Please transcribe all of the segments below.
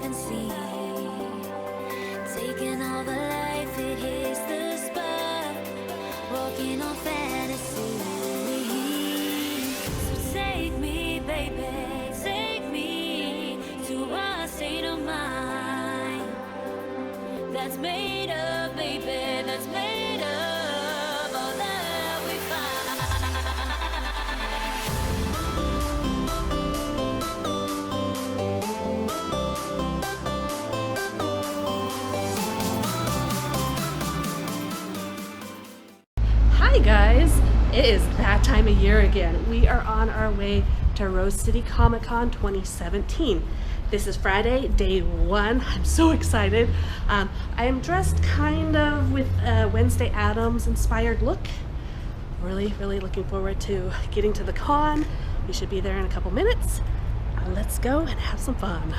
seven seas, taking all the life, it hits the spot, walking on fantasy. So take me, baby, take me to a state of mind that's made up, baby, that's made up all that we find. Hi guys, it is that time of year again. We are on our way to Rose City Comic Con 2017. This is Friday, day one. I'm so excited. I am dressed kind of with a Wednesday Addams inspired look. Really looking forward to getting to the con. We should be there in a couple minutes. Let's go and have some fun.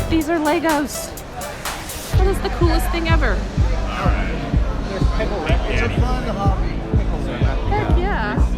These are Legos. That is the coolest thing ever. It's a fun hobby. Heck yeah.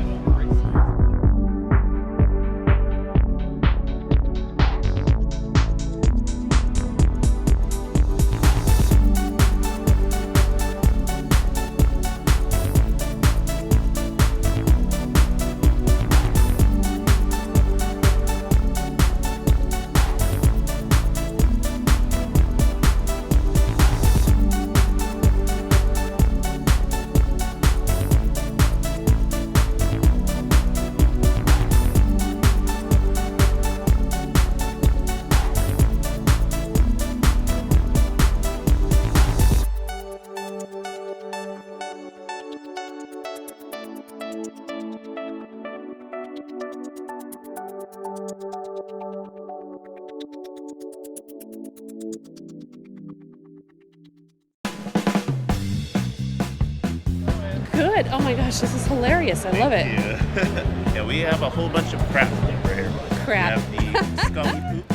Good. Oh my gosh, this is hilarious. I love it. Yeah, we have a whole bunch of crap over here. Crap. We have the scully poop.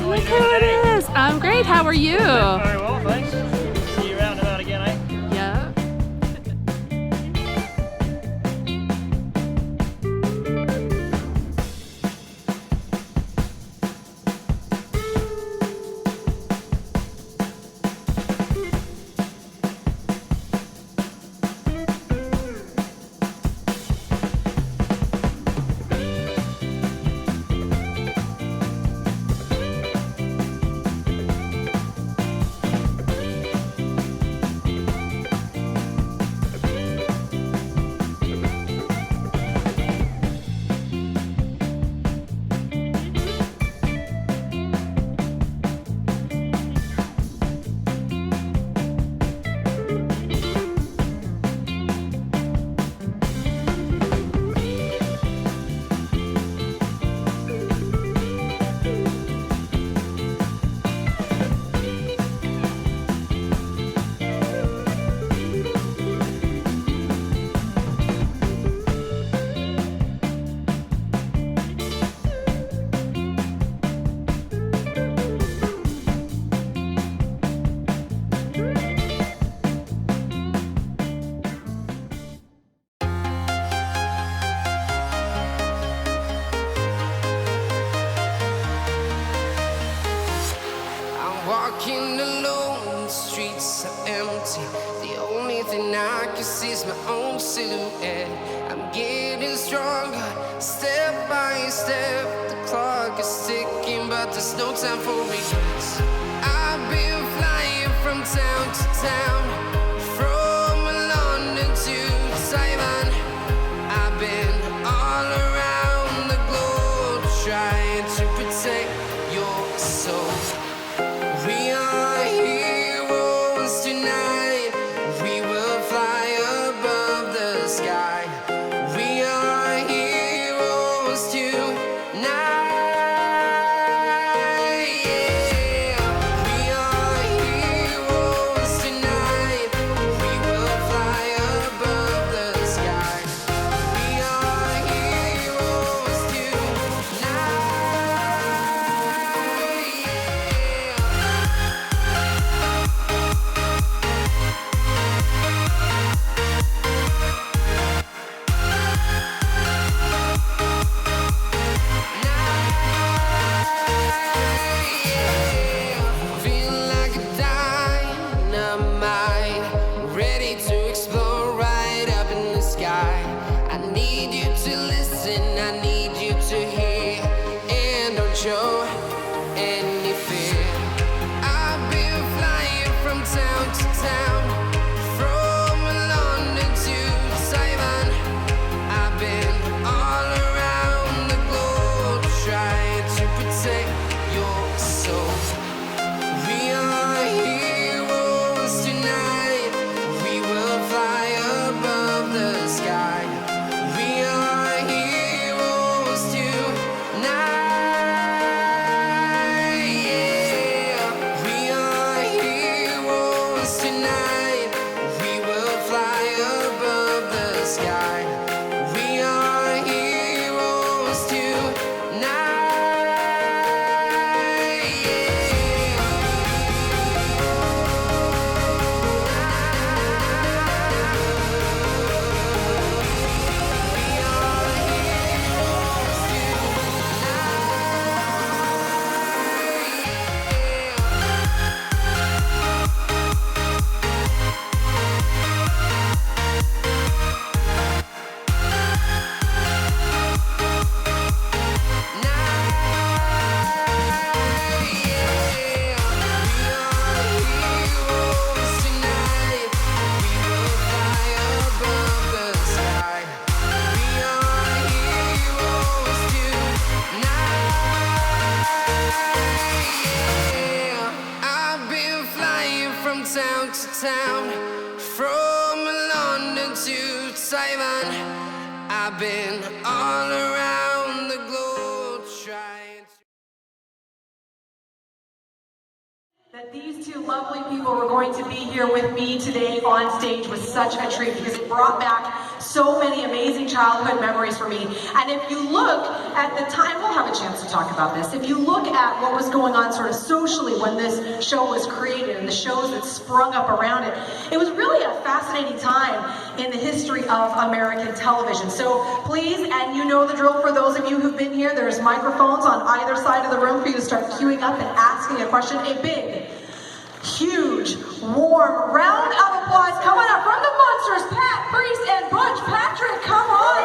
Look who it is. I'm great. How are you? Very well, thanks. See you around about again, eh? Yeah. Walking alone, the streets are empty. The only thing I can see is my own silhouette. I'm getting stronger, step by step. The clock is ticking, but there's no time for regrets. I've been flying from town to town, from London to Taiwan. I've been all around the globe, trying to protect your soul. We are heroes tonight. We will fly above the sky. We are heroes tonight. Yeah. We are heroes tonight. We will fly above the sky. We are heroes tonight. Yeah. to town, from London to Taiwan. I've been all around the globe trying to... That these two lovely people were going to be here with me today on stage was such a treat because it brought back so many amazing childhood memories for me. And if you look at the time, we'll have a chance to talk about this. If you look at what was going on sort of socially when this show was created and the shows that sprung up around it, it was really a fascinating time in the history of American television. So please, and you know the drill for those of you who've been here, there's microphones on either side of the room for you to start queuing up and asking a question. A big, huge, warm round of applause coming up from the Munsters, Pat, Priest, and Butch Patrick. Come on!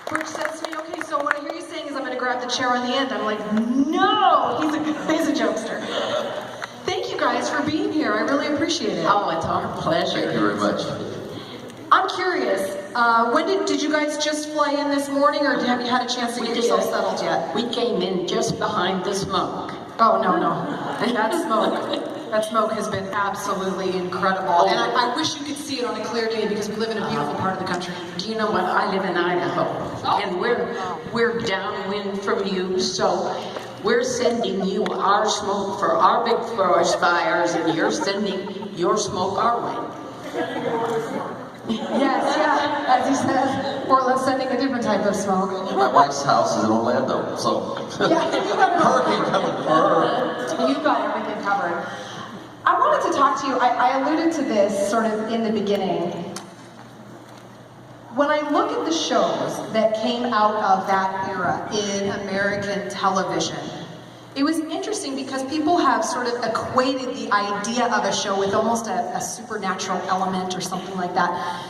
Butch says to me, okay, so what I hear you saying is I'm going to grab the chair on the end. I'm like, no, he's a jokester. Thank you guys for being here. I really appreciate it. Oh, it's our pleasure. Thank you very much. I'm curious, when did you guys just fly in this morning, or have you had a chance to get yourself settled yet? We came in just behind the smoke. Oh, no. That smoke has been absolutely incredible. And I wish you could see it on a clear day because we live in a beautiful part of the country. Do you know what? I live in Idaho, and we're downwind from you, so we're sending you our smoke for our big forest fires, and you're sending your smoke our way. Yes, yeah, as you said, Portland's sending a different type of smoke. My wife's house is in Orlando, so Yeah, hurricane coming for her. You've got everything covered. I wanted to talk to you, I alluded to this sort of in the beginning. When I look at the shows that came out of that era in American television, it was interesting because people have sort of equated the idea of a show with almost a supernatural element or something like that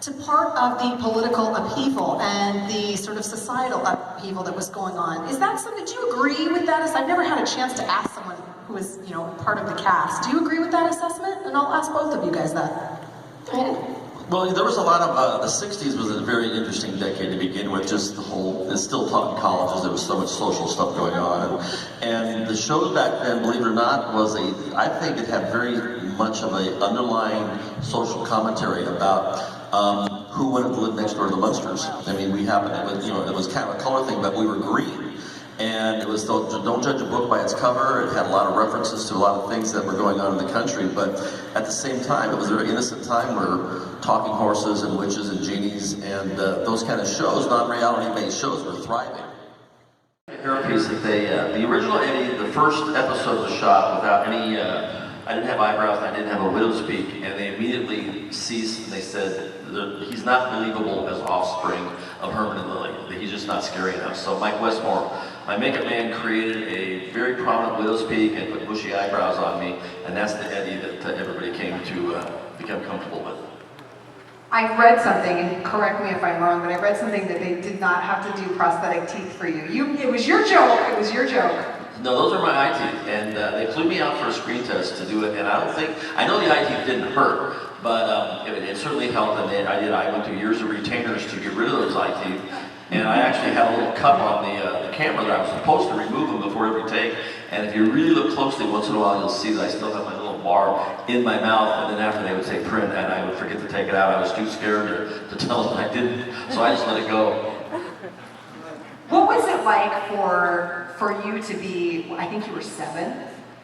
to part of the political upheaval and the sort of societal upheaval that was going on. Is that something, do you agree with that? I've never had a chance to ask someone who is, part of the cast. Do you agree with that assessment? And I'll ask both of you guys that. Well, there was a lot of, the 60s was a very interesting decade to begin with, just the whole, it's still taught in colleges, there was so much social stuff going on. And the show back then, believe it or not, I think it had very much of an underlying social commentary about who wanted to live next door to the Munsters. I mean, it was kind of a color thing, but we were green. And it was, don't judge a book by its cover. It had a lot of references to a lot of things that were going on in the country, but at the same time, it was a very innocent time where talking horses and witches and genies and those kind of shows, non-reality-based shows, were thriving. Hair piece that the original Eddie, the first episode was shot without any, I didn't have eyebrows and I didn't have a widow's peak, and they immediately ceased and they said, he's not believable as offspring of Herman and Lily, that he's just not scary enough. So Mike Westmore, my makeup man, created a very prominent widow's peak and put bushy eyebrows on me, and that's the Eddie that everybody came to become comfortable with. I read something, and correct me if I'm wrong, but I read something that they did not have to do prosthetic teeth for you. It was your joke, No, those are my eye teeth, and they flew me out for a screen test to do it, and I know the eye teeth didn't hurt, but it certainly helped, and I went through years of retainers to get rid of those eye teeth, and I actually had a little cup on the camera that I was supposed to remove them before every take, and if you really look closely, once in a while you'll see that I still have my little bar in my mouth, and then after they would say print, and I would forget to take it out. I was too scared to tell them I didn't, so I just let it go. What was it like for you to be, I think you were 7?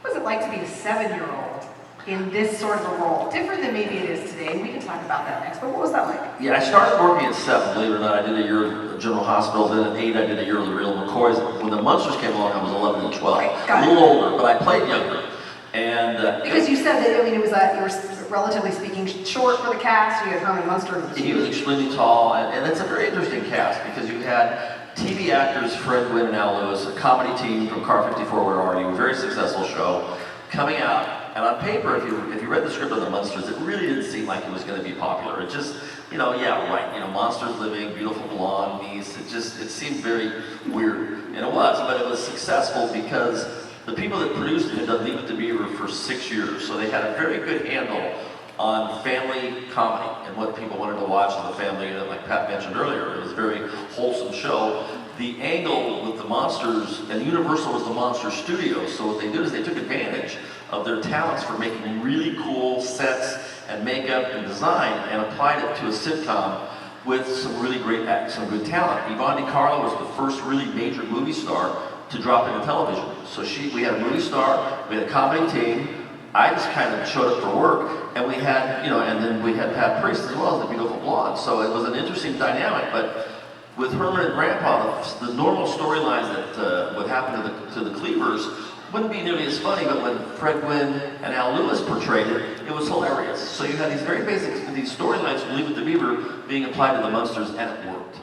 What was it like to be a 7-year-old in this sort of a role? Different than maybe it is today, and we can talk about that next, but what was that like? Yeah, I started working at 7, believe it or not. I did a year at General Hospital, then at 8 I did a year with the real McCoys. When the Munsters came along, I was 11 and 12. Okay, a little older, but I played younger. And because you said that, it was you were relatively speaking short for the cast. You had Herman Munster. He was extremely tall, and it's a very interesting cast because you had TV actors Fred Gwynn and Al Lewis, a comedy team from Car 54 Where Are You, a very successful show, coming out. And on paper, if you read the script of the Munsters, it really didn't seem like it was going to be popular. It just, monsters living, beautiful blonde niece. It seemed very weird, and it was, but it was successful because the people that produced it had done Leave It to Beaver for 6 years, so they had a very good handle on family comedy and what people wanted to watch as a family. And like Pat mentioned earlier, it was a very wholesome show. The angle with the Munsters, and Universal was the Monster Studio, so what they did is they took advantage of their talents for making really cool sets and makeup and design and applied it to a sitcom with some really great acts, some good talent. Yvonne DiCarlo was the first really major movie star to drop into television. So we had a movie star, we had a comedy team, I just kind of showed up for work, and we had, and then we had Pat Priest as well as the Beautiful Blonde. So it was an interesting dynamic, but with Herman and Grandpa, the normal storylines that would happen to the Cleavers wouldn't be nearly as funny, but when Fred Gwynn and Al Lewis portrayed it, it was hilarious. So you had these very basic, these storylines from Leave It to Beaver being applied to the Munsters, and it worked.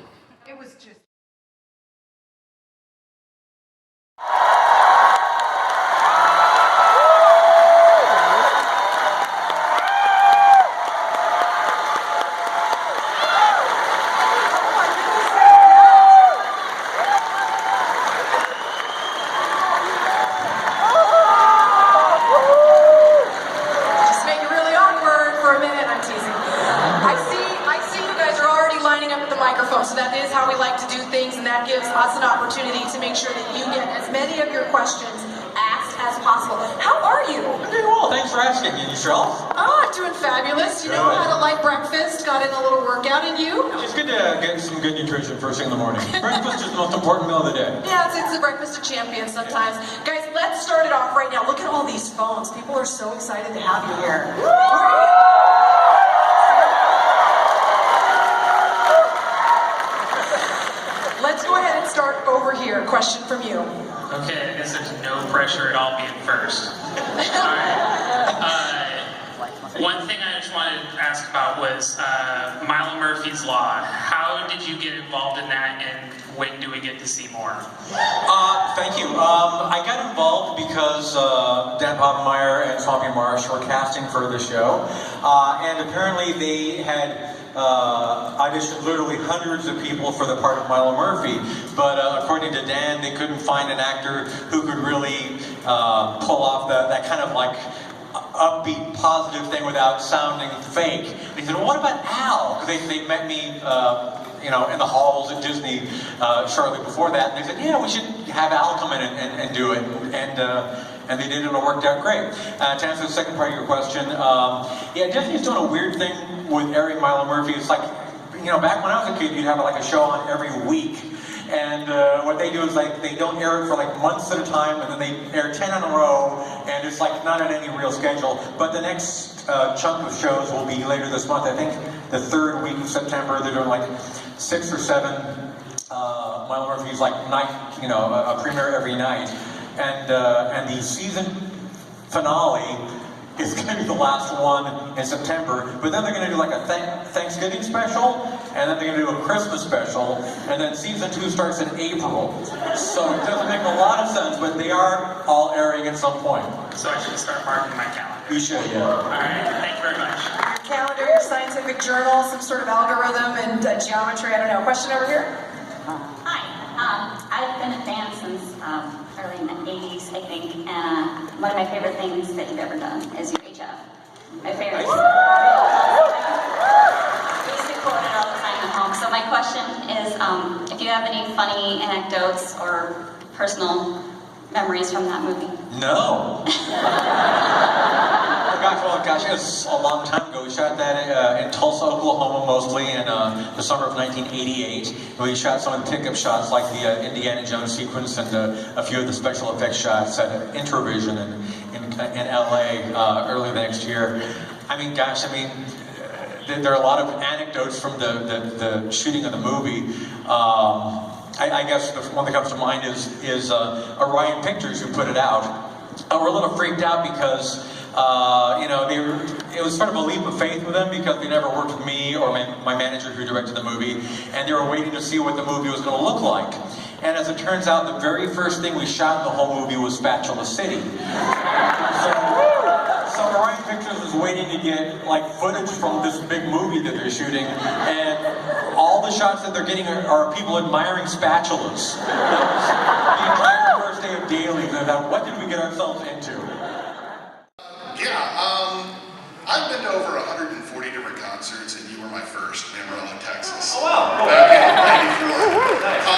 It was just... So that is how we like to do things, and that gives us an opportunity to make sure that you get as many of your questions asked as possible. How are you? I'm doing well, thanks for asking. And yourself? Doing fabulous. You know, had a light breakfast, got in a little workout, and you? It's good to get some good nutrition first thing in the morning. Breakfast is the most important meal of the day. Yeah, it's the breakfast of champions sometimes. Guys, let's start it off right now. Look at all these phones. People are so excited to have you here. Let's go ahead and start over here. Question from you. Okay, I guess there's no pressure at all being first. Alright. One thing I just wanted to ask about was Milo Murphy's Law. How did you get involved in that, and when do we get to see more? Thank you. I got involved because Dan Povenmire and Swampy Marsh were casting for the show, and apparently they had auditioned literally hundreds of people for the part of Milo Murphy, but according to Dan, they couldn't find an actor who could really pull off that kind of like upbeat, positive thing without sounding fake. And he said, well, what about Al? Because they met me in the halls at Disney shortly before that, and they said, yeah, we should have Al come in and do it. And they did it, and it worked out great. To answer the second part of your question, yeah, Disney's doing a weird thing with airing Milo Murphy. It's like, back when I was a kid, you'd have like a show on every week. And what they do is like, they don't air it for like months at a time, and then they air 10 in a row, and it's like not on any real schedule. But the next chunk of shows will be later this month. I think the third week of September, they're doing like 6 or 7 Milo Murphy's like night, a premiere every night. And the season finale is going to be the last one in September, but then they're going to do like a Thanksgiving special, and then they're going to do a Christmas special, and then season 2 starts in April. So it doesn't make a lot of sense, but they are all airing at some point. So I should start marking my calendar. You should, yeah. Alright, thank you very much. Your calendar, your scientific journal, some sort of algorithm and geometry, I don't know. Question over here? Hi, I've been a fan since early in the 80s, I think, and one of my favorite things that you've ever done is your HF. My favorite. I used to quote it all the time at home. So my question is, if you have any funny anecdotes or personal memories from that movie? No. Gosh, it was a long time ago. We shot that in Tulsa, Oklahoma, mostly in the summer of 1988. We shot some of the pickup shots, like the Indiana Jones sequence, and a few of the special effects shots at Introvision in LA early the next year. There are a lot of anecdotes from the shooting of the movie. I guess the one that comes to mind is Orion Pictures, who put it out. We're a little freaked out because it was sort of a leap of faith with them, because they never worked with me or my manager who directed the movie, and they were waiting to see what the movie was going to look like. And as it turns out, the very first thing we shot in the whole movie was Spatula City. So Orion Pictures is waiting to get like footage from this big movie that they're shooting, and all the shots that they're getting are people admiring spatulas. That was the entire first day of dailies, and I thought, what did we get ourselves into? Yeah, I've been to over 140 different concerts, and you were my first in Amarillo, Texas. Oh, wow. Cool. Back in '94. Nice.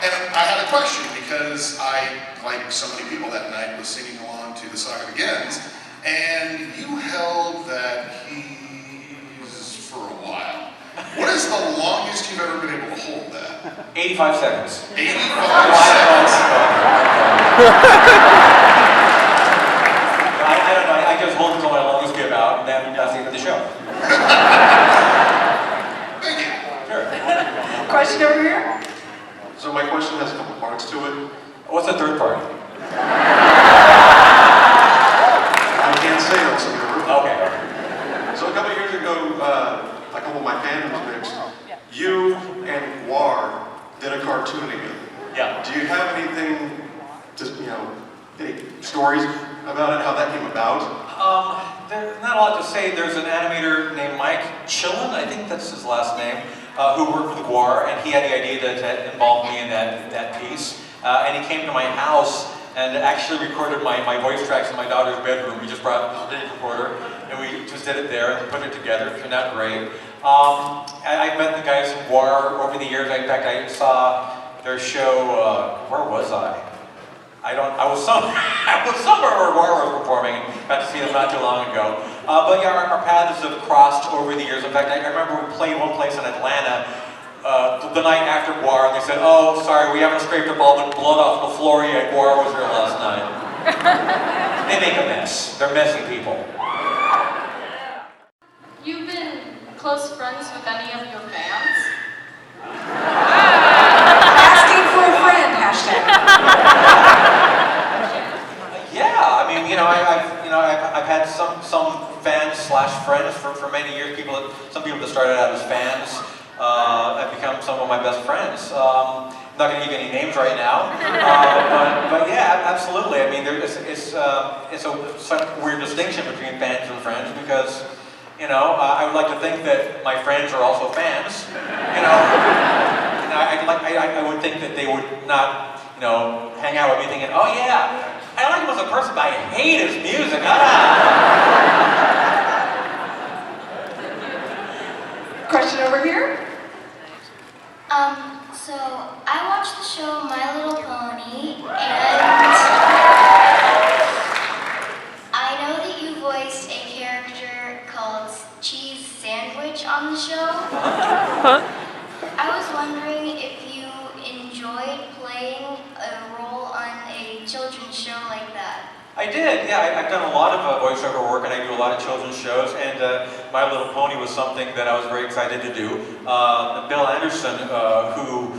And I had a question because I, like so many people that night, was singing along to The Saga Begins, and you held that keys for a while. What is the longest you've ever been able to hold that? 85 seconds. 85 seconds? I don't know, I just hold until my lungs give out, and then that's the end of the show. Thank you. Sure. Question over here? So my question has a couple parts to it. What's the third part? I can't say on some of the room. Okay. So a couple of years ago, a couple of my fandoms mixed. You and War did a cartoon together. Yeah. Do you have anything, just any stories about it, how that came about? There's not a lot to say. There's an animator named Mike Chillin, I think that's his last name, who worked for the GWAR, and he had the idea to involve me in that piece. And he came to my house and actually recorded my voice tracks in my daughter's bedroom. We just brought a tape recorder and we just did it there and put it together. It turned out great. I met the guys in GWAR over the years. In fact, I saw their show, where was I? I was somewhere where GWAR was performing. Got to see them not too long ago. But yeah, our paths have crossed over the years. In fact, I remember we played one place in Atlanta the night after GWAR, and they said, "Oh, sorry, we haven't scraped a ball of blood off the floor yet. GWAR was here last night." They make a mess. They're messy people. You've been close friends with any of your fans? Asking for a friend, hashtag. Yeah, I mean, I've had some fans / friends for many years. Some people that started out as fans have become some of my best friends. I'm not going to give any names right now, but yeah, absolutely. I mean, it's such a weird distinction between fans and friends because, I would like to think that my friends are also fans. I would think that they would not, hang out with me thinking, "Oh yeah, I like him as a person, but I hate his music." Question over here? So I watched the show My Little Pony, and I know that you voiced a character called Cheese Sandwich on the show. I was wondering if you enjoyed playing a role on a children's show like that. I did, yeah. I've done a lot of voiceover work, and I do a lot of children's shows, and My Little Pony was something that I was very excited to do. Bill Anderson, who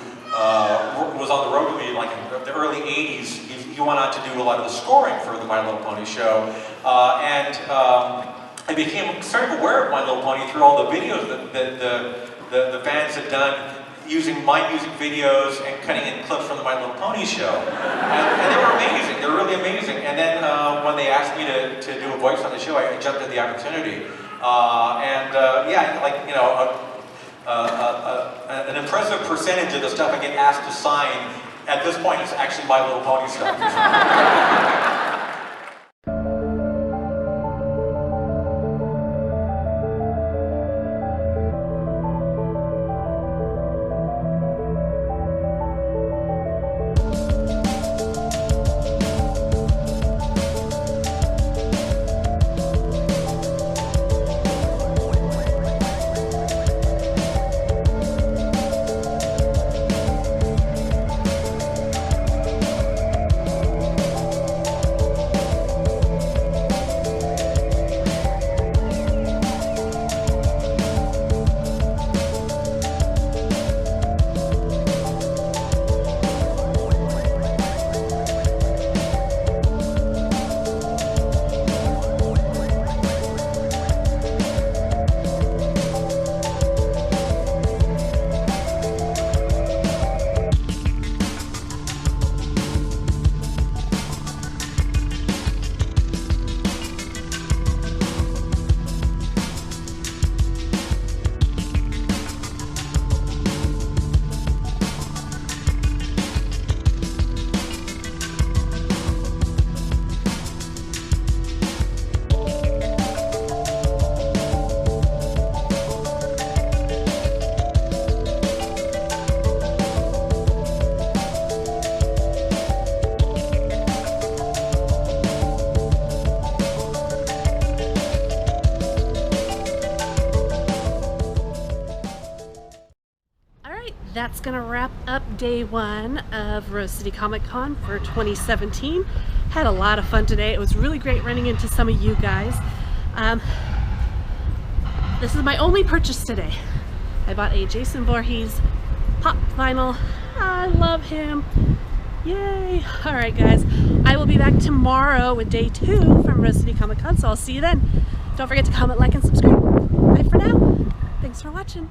was on the road with me like in the early 80s, he went on to do a lot of the scoring for the My Little Pony show, and I became sort of aware of My Little Pony through all the videos that the fans had done using my music videos and cutting in clips from the My Little Pony show. And they were amazing, they were really amazing. And then when they asked me to do a voice on the show, I jumped at the opportunity. An impressive percentage of the stuff I get asked to sign at this point is actually My Little Pony stuff. that's gonna wrap up day one of Rose City Comic Con for 2017. Had a lot of fun today. It was really great running into some of you guys. This is my only purchase today. I bought a Jason Voorhees pop vinyl. I love him. Yay! Alright guys, I will be back tomorrow with day 2 from Rose City Comic Con, so I'll see you then. Don't forget to comment, like, and subscribe. Bye for now. Thanks for watching.